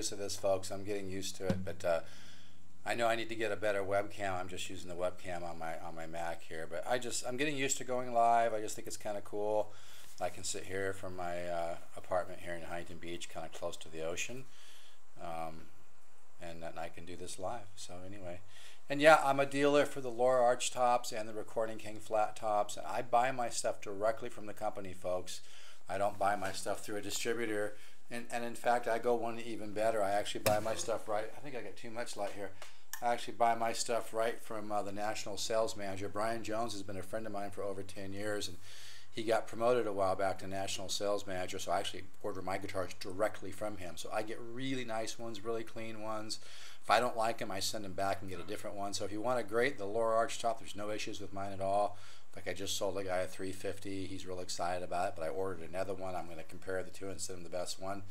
use of this, folks. I'm getting used to it, but I know I need to get a better webcam. I'm just using the webcam on my Mac here, but I'm getting used to going live. I just think it's kind of cool. I can sit here from my apartment here in Huntington Beach, kind of close to the ocean, and I can do this live. So anyway, and yeah, I'm a dealer for the Laura Arch tops and the Recording King flat tops, and I buy my stuff directly from the company, folks. I don't buy my stuff through a distributor, and in fact, I go one even better. I actually buy my stuff right. I think I got too much light here. I actually buy my stuff right from the national sales manager. Brian Jones has been a friend of mine for over 10 years, and he got promoted a while back to national sales manager, so I actually order my guitars directly from him. So I get really nice ones, really clean ones. If I don't like them, I send them back and get a different one. So if you want a great, the Laura Arch top, there's no issues with mine at all. Like I just sold a guy a 350. He's real excited about it, but I ordered another one. I'm going to compare the two and send him the best one.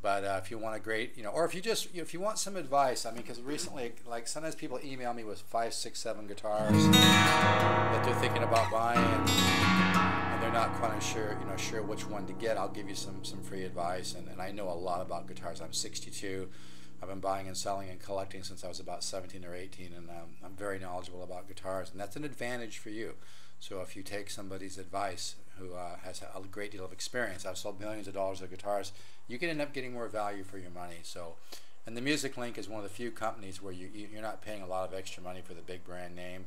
But if you want a great, or if you want some advice, I mean, because recently, like sometimes people email me with 5, 6, 7 guitars that they're thinking about buying, and they're not quite sure, sure which one to get. I'll give you some free advice, and I know a lot about guitars. I'm 62. I've been buying and selling and collecting since I was about 17 or 18, and I'm very knowledgeable about guitars, and that's an advantage for you. So if you take somebody's advice who has a great deal of experience, I've sold millions of dollars of guitars, you can end up getting more value for your money. So, and the Music Link is one of the few companies where you're not paying a lot of extra money for the big brand name,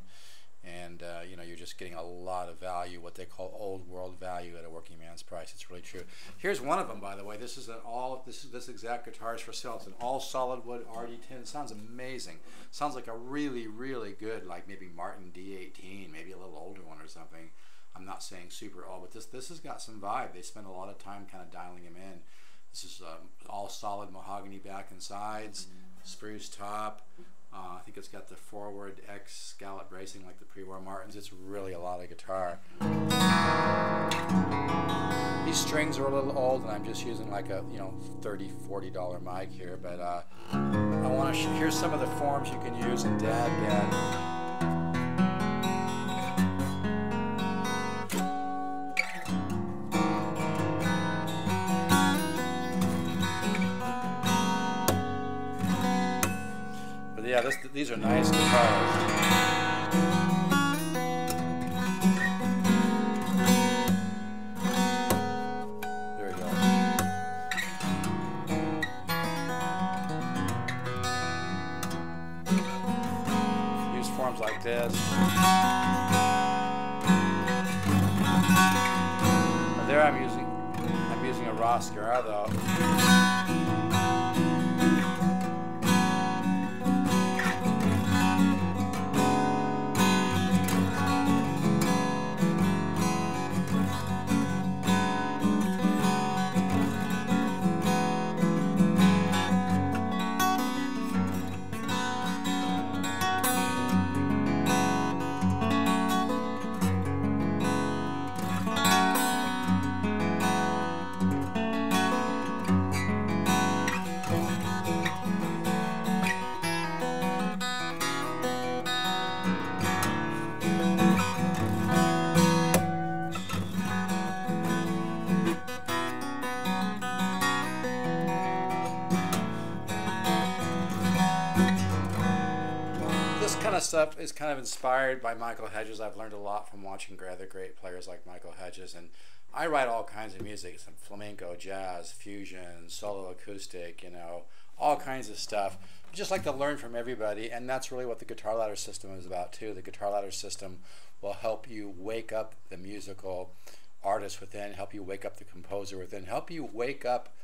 and you're just getting a lot of value, what they call old world value at a working man's price. It's really true. Here's one of them, by the way. This is this exact guitar is for sale. It's an all solid wood RD10. It sounds amazing. Sounds like a really, really good, like maybe Martin D18, maybe a little older one or something. I'm not saying super old, but this has got some vibe. They spend a lot of time kind of dialing them in. This is all solid mahogany back and sides, spruce top. I think it's got the forward X scallop bracing like the pre-war Martins. It's really a lot of guitar. These strings are a little old, and I'm just using like a $30, $40 mic here. But I want to here's some of the forms you can use in Dad Band. Yeah, these are nice guitars. There we go. Use forms like this. But there I'm using a Roscara though. Kind of stuff is kind of inspired by Michael Hedges. I've learned a lot from watching other great players like Michael Hedges, and I write all kinds of music, some flamenco, jazz, fusion, solo acoustic, all kinds of stuff. I just like to learn from everybody, and that's really what the Guitar Ladder system is about too. The Guitar Ladder system will help you wake up the musical artist within, help you wake up the composer within, help you wake up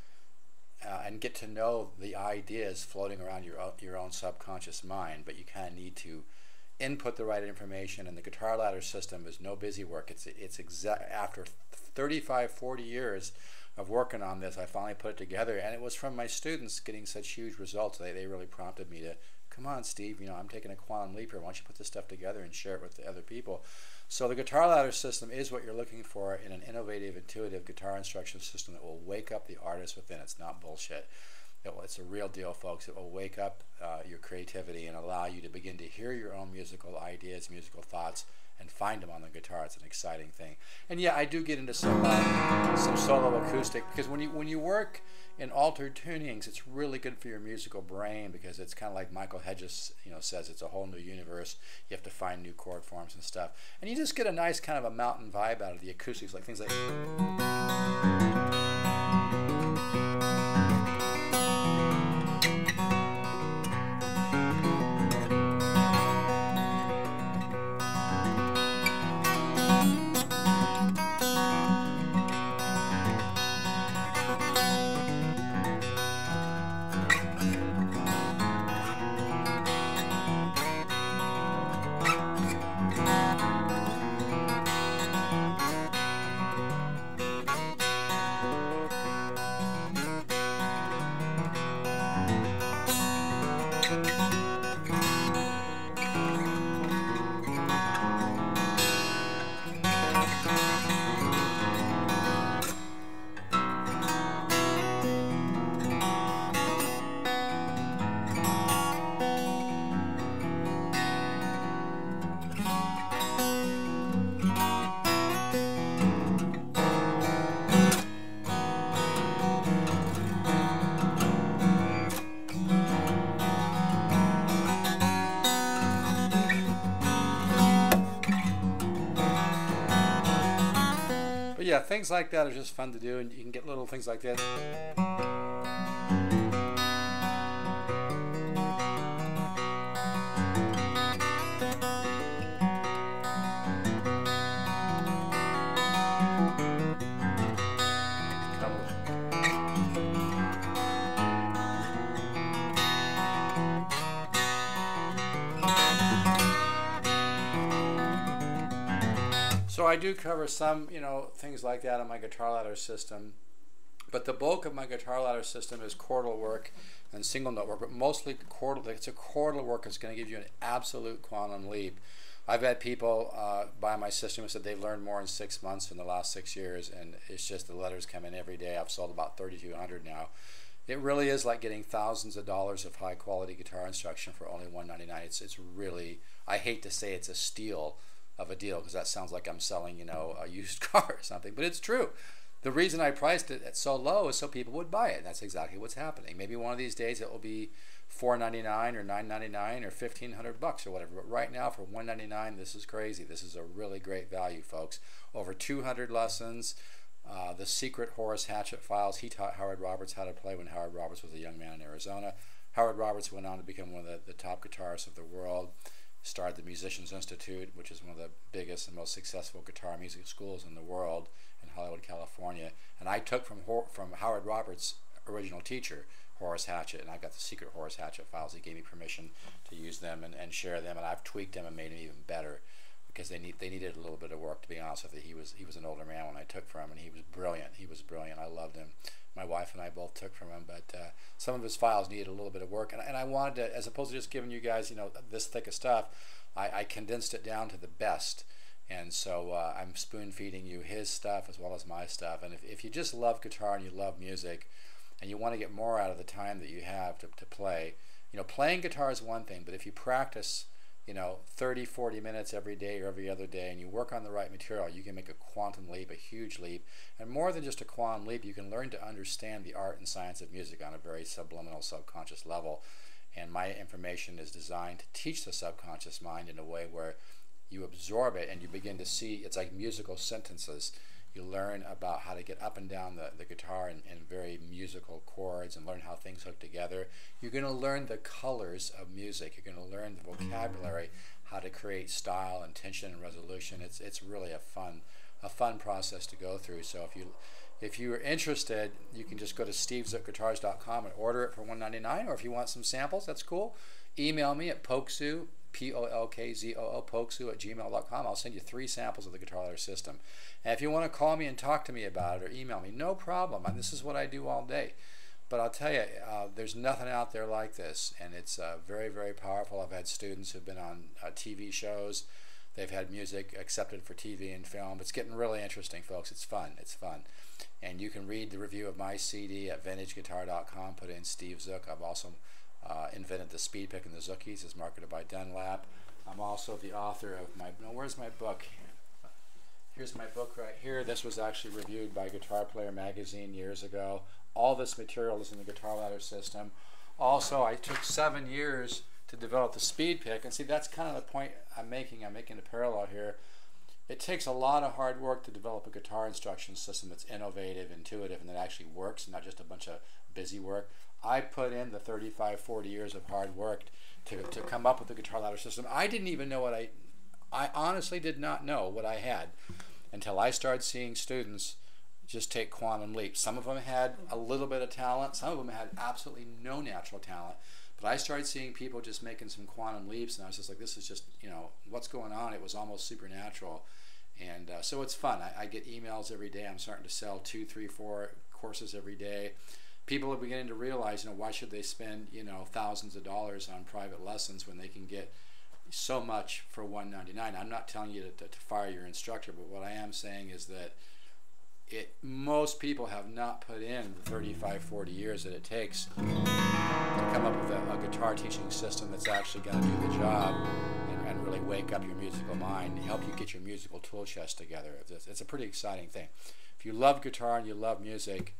and get to know the ideas floating around your own subconscious mind. But you kind of need to input the right information, and the Guitar Ladder system is no busy work. It's after 35, 40 years of working on this, I finally put it together, and it was from my students getting such huge results. They really prompted me to, come on, Steve, I'm taking a quantum leap here. Why don't you put this stuff together and share it with the other people? So the Guitar Ladder system is what you're looking for in an innovative, intuitive guitar instruction system that will wake up the artist within. It's not bullshit. It's a real deal, folks. It will wake up your creativity and allow you to begin to hear your own musical ideas, musical thoughts, and find them on the guitar. It's an exciting thing. And yeah, I do get into some solo acoustic, because when you work in altered tunings, it's really good for your musical brain, because it's kind of like Michael Hedges, says, it's a whole new universe. You have to find new chord forms and stuff, and you just get a nice kind of a mountain vibe out of the acoustics, like things like. But yeah, things like that are just fun to do, and you can get little things like this. So I do cover some, things like that on my guitar ladder system, but the bulk of my guitar ladder system is chordal work and single note work, but mostly chordal. It's a chordal work that's going to give you an absolute quantum leap. I've had people buy my system and said they've learned more in 6 months in the last 6 years, and it's just the letters come in every day. I've sold about 3,200 now. It really is like getting thousands of dollars of high quality guitar instruction for only $199. It's really, I hate to say it's a steal of a deal, because that sounds like I'm selling, a used car or something, but it's true. The reason I priced it at so low is so people would buy it, and that's exactly what's happening. Maybe one of these days it will be $499 or $999 or $1,500 or whatever, but right now for $199, this is crazy. This is a really great value, folks. Over 200 lessons, the secret Horace Hatchett files. He taught Howard Roberts how to play when Howard Roberts was a young man in Arizona. Howard Roberts went on to become one of the top guitarists of the world. Started the Musicians Institute, which is one of the biggest and most successful guitar music schools in the world in Hollywood, California. And I took from Howard Roberts' original teacher, Horace Hatchett, and I got the secret Horace Hatchett files. He gave me permission to use them and share them, and I've tweaked them and made them even better, because they needed a little bit of work, to be honest with you. He was an older man when I took from him, and he was brilliant. He was brilliant. I loved him. My wife and I both took from him, but some of his files needed a little bit of work, and I wanted to, as opposed to just giving you guys this thick of stuff, I condensed it down to the best. And so I'm spoon feeding you his stuff as well as my stuff. And if you just love guitar and you love music and you want to get more out of the time that you have to play, playing guitar is one thing, but if you practice 30, 40 minutes every day or every other day, and you work on the right material, you can make a quantum leap, a huge leap. And more than just a quantum leap, you can learn to understand the art and science of music on a very subliminal, subconscious level. And my information is designed to teach the subconscious mind in a way where you absorb it and you begin to see, it's like musical sentences. You learn about how to get up and down the guitar in very musical chords, and learn how things hook together. You're going to learn the colors of music. You're going to learn the vocabulary, how to create style and tension and resolution. It's really a fun process to go through. So if you are interested, you can just go to stevezookguitars.com and order it for $199, or if you want some samples, that's cool. Email me at polkzoo, polkzoo, polkzoo@gmail.com. I'll send you 3 samples of the guitar ladder system. And if you want to call me and talk to me about it or email me, no problem. This is what I do all day. But I'll tell you, there's nothing out there like this, and it's very, very powerful. I've had students who've been on TV shows. They've had music accepted for TV and film. It's getting really interesting, folks. It's fun. It's fun. And you can read the review of my CD at vintageguitar.com. Put in Steve Zook. I've also invented the speed pick and the Zookies. It's marketed by Dunlap. I'm also the author of my, no, where's my book? Here's my book right here. This was actually reviewed by Guitar Player magazine years ago. All this material is in the guitar ladder system. Also, I took 7 years to develop the speed pick, and see, that's kind of the point I'm making. I'm making a parallel here. It takes a lot of hard work to develop a guitar instruction system that's innovative, intuitive, and that actually works, not just a bunch of busy work. I put in the 35, 40 years of hard work to come up with the guitar ladder system. I didn't even know what I honestly did not know what I had until I started seeing students just take quantum leaps. Some of them had a little bit of talent, some of them had absolutely no natural talent, but I started seeing people just making some quantum leaps, and I was just like, this is just, you know, what's going on? It was almost supernatural. And so it's fun. I get emails every day. I'm starting to sell 2, 3, 4 courses every day. People are beginning to realize, you know, why should they spend, you know, thousands of dollars on private lessons when they can get so much for $199. I'm not telling you to fire your instructor, but what I am saying is that most people have not put in the 35, 40 years that it takes to come up with a guitar teaching system that's actually going to do the job and really wake up your musical mind and help you get your musical tool chest together. It's a pretty exciting thing. If you love guitar and you love music,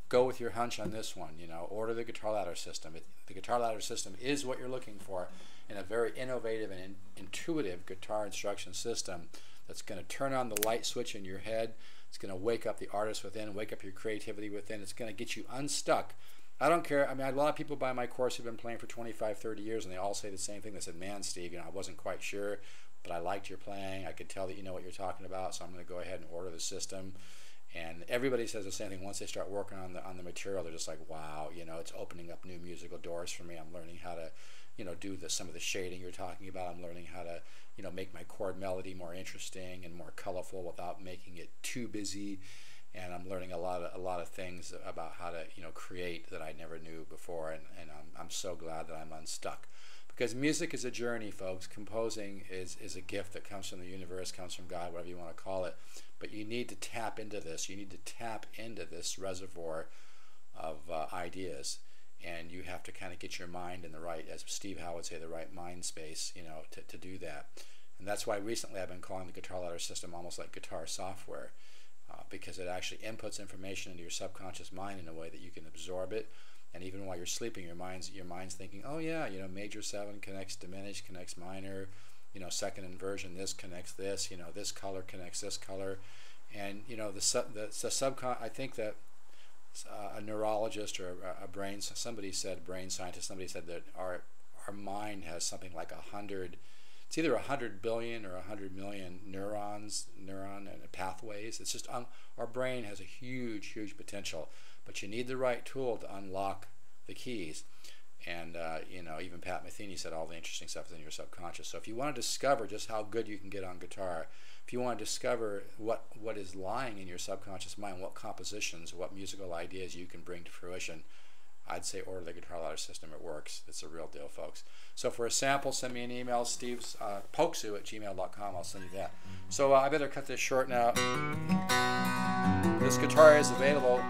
go with your hunch on this one. You know, order the guitar ladder system. The guitar ladder system is what you're looking for in a very innovative and intuitive guitar instruction system that's going to turn on the light switch in your head. It's going to wake up the artist within, wake up your creativity within. It's going to get you unstuck. I don't care. I mean, a lot of people buy my course who've been playing for 25, 30 years, and they all say the same thing. They said, man, Steve, you know, I wasn't quite sure, but I liked your playing. I could tell that you know what you're talking about, so I'm going to go ahead and order the system. And everybody says the same thing. Once they start working on the material, they're just like, wow, you know, it's opening up new musical doors for me. I'm learning how to, you know, do some of the shading you're talking about. I'm learning how to, you know, make my chord melody more interesting and more colorful without making it too busy. And I'm learning a lot of things about how to, you know, create that I never knew before. And I'm so glad that I'm unstuck. Because music is a journey, folks. Composing is a gift that comes from the universe, comes from God, whatever you want to call it. But you need to tap into this. You need to tap into this reservoir of ideas. And you have to kind of get your mind in the right, as Steve Howe would say, the right mind space, you know, to do that. And that's why recently I've been calling the guitar ladder system almost like guitar software, because it actually inputs information into your subconscious mind in a way that you can absorb it. And even while you're sleeping, your mind's thinking, oh yeah, you know, major 7 connects diminished, connects minor, you know, second inversion, this connects this, you know, this color connects this color. And, you know, I think that a neurologist or somebody said, brain scientist, somebody said that our mind has something like 100, it's either 100 billion or 100 million neuron and pathways. It's just, our brain has a huge, huge potential, but you need the right tool to unlock the keys. And, you know, even Pat Metheny said all the interesting stuff is in your subconscious. So if you want to discover just how good you can get on guitar, if you want to discover what is lying in your subconscious mind, what compositions, what musical ideas you can bring to fruition, I'd say order the guitar ladder system. It works. It's a real deal, folks. So for a sample, send me an email, Steve's polkzoo@gmail.com. I'll send you that. So I better cut this short now. This guitar is available.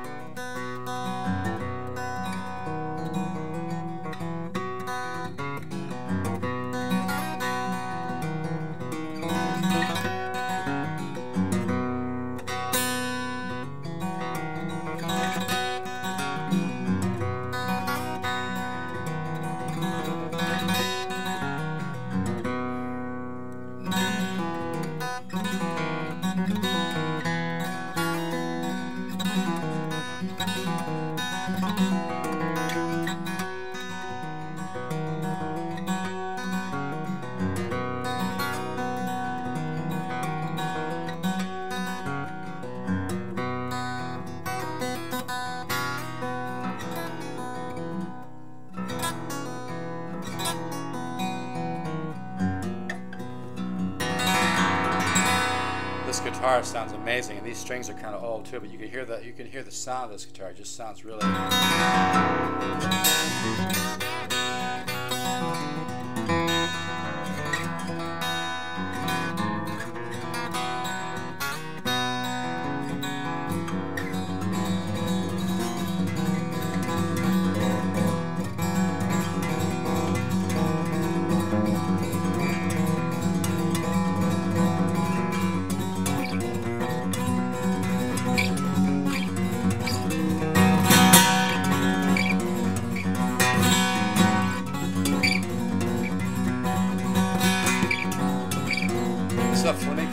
This guitar sounds amazing, and these strings are kind of old too. But you can hear the sound of this guitar. It just sounds really.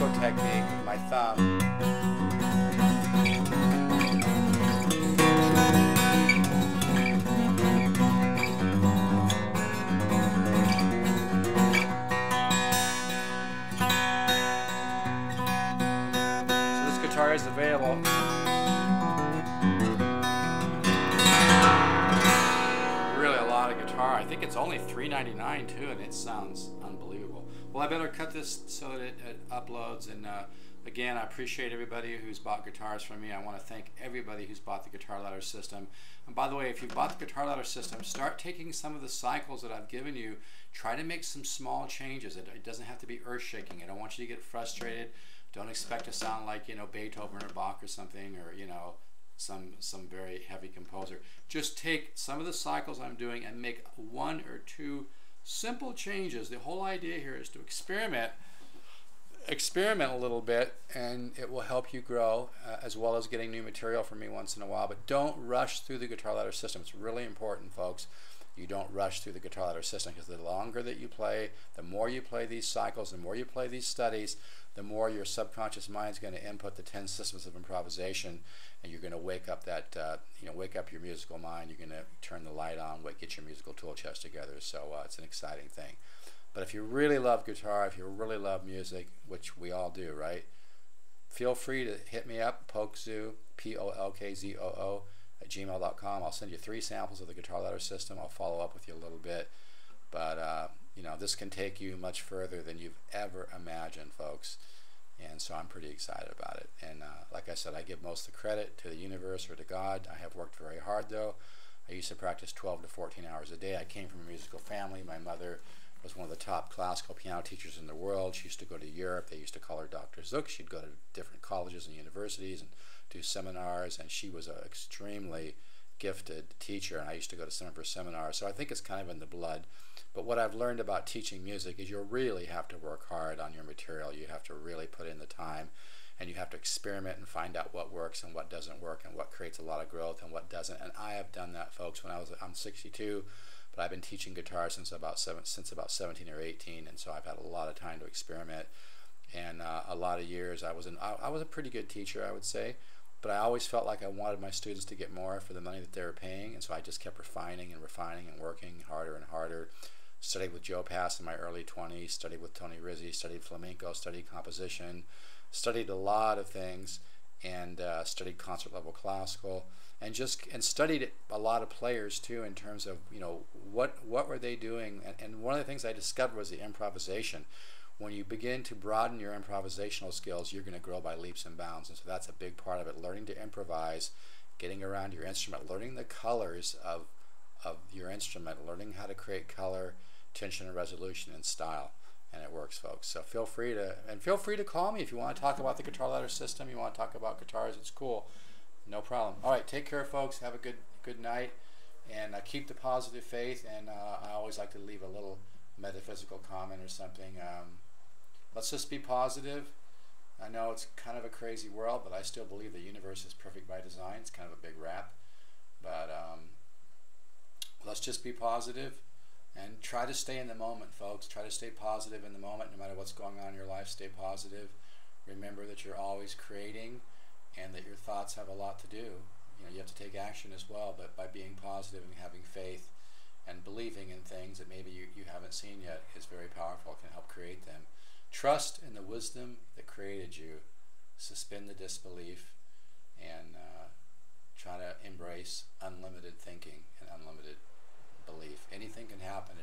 flamenco technique with my thumb. So this guitar is available. Really a lot of guitar. I think it's only $3.99 too, and it sounds unbelievable. Well, I better cut this so that it uploads. And again, I appreciate everybody who's bought guitars from me. I want to thank everybody who's bought the Guitar Ladder System. And by the way, if you've bought the Guitar Ladder System, start taking some of the cycles that I've given you. Try to make some small changes. It doesn't have to be earth-shaking. I don't want you to get frustrated. Don't expect to sound like, you know, Beethoven or Bach or something, or, you know, some very heavy composer. Just take some of the cycles I'm doing and make one or two simple changes. The whole idea here is to experiment a little bit, and it will help you grow, as well as getting new material from me once in a while. But don't rush through the Guitar Ladder System. It's really important, folks. You don't rush through the Guitar Ladder System, because the longer that you play, the more you play these cycles, the more you play these studies, the more your subconscious mind is going to input the 10 systems of improvisation, and you're going to wake up that, wake up your musical mind. You're going to turn the light on, get your musical tool chest together. So it's an exciting thing. But if you really love guitar, if you really love music, which we all do, right? Feel free to hit me up, polkzoo, polkzoo, @gmail.com. I'll send you 3 samples of the Guitar Ladder System. I'll follow up with you a little bit. But, this can take you much further than you've ever imagined, folks. And so I'm pretty excited about it. And like I said, I give most of the credit to the universe or to God. I have worked very hard, though. I used to practice 12 to 14 hours a day. I came from a musical family. My mother was one of the top classical piano teachers in the world. She used to go to Europe. They used to call her Dr. Zook. She'd go to different colleges and universities and do seminars, and she was an extremely gifted teacher, and I used to go to some of her seminars. So I think it's kind of in the blood. But what I've learned about teaching music is you really have to work hard on your material. You have to really put in the time, and you have to experiment and find out what works and what doesn't work, and what creates a lot of growth and what doesn't. And I have done that, folks. I'm 62, but I've been teaching guitar since about 17 or 18, and so I've had a lot of time to experiment, and a lot of years. I was a pretty good teacher, I would say, but I always felt like I wanted my students to get more for the money that they were paying, and so I just kept refining and working harder and harder. Studied with Joe Pass in my early 20s, studied with Tony Rizzi, studied flamenco, studied composition, studied a lot of things, and studied concert level classical, and studied a lot of players too, in terms of, what were they doing. And one of the things I discovered was the improvisation. When you begin to broaden your improvisational skills, you're going to grow by leaps and bounds, and so that's a big part of it. Learning to improvise, getting around your instrument, learning the colors of your instrument, learning how to create color, tension, and resolution and style, and it works, folks. So feel free to call me if you want to talk about the Guitar Ladder System. You want to talk about guitars, it's cool, no problem. All right, take care, folks. Have a good night, and keep the positive faith. And I always like to leave a little metaphysical comment or something. Let's just be positive. I know it's kind of a crazy world, but I still believe the universe is perfect by design. It's kind of a big rap, but let's just be positive. And try to stay in the moment, folks. Try to stay positive in the moment, no matter what's going on in your life. Stay positive. Remember that you're always creating, and that your thoughts have a lot to do. You have to take action as well, but by being positive and having faith and believing in things that maybe you haven't seen yet is very powerful. It can help create them. Trust in the wisdom that created you. Suspend the disbelief, and try to embrace unlimited thinking and unlimited belief. Anything can happen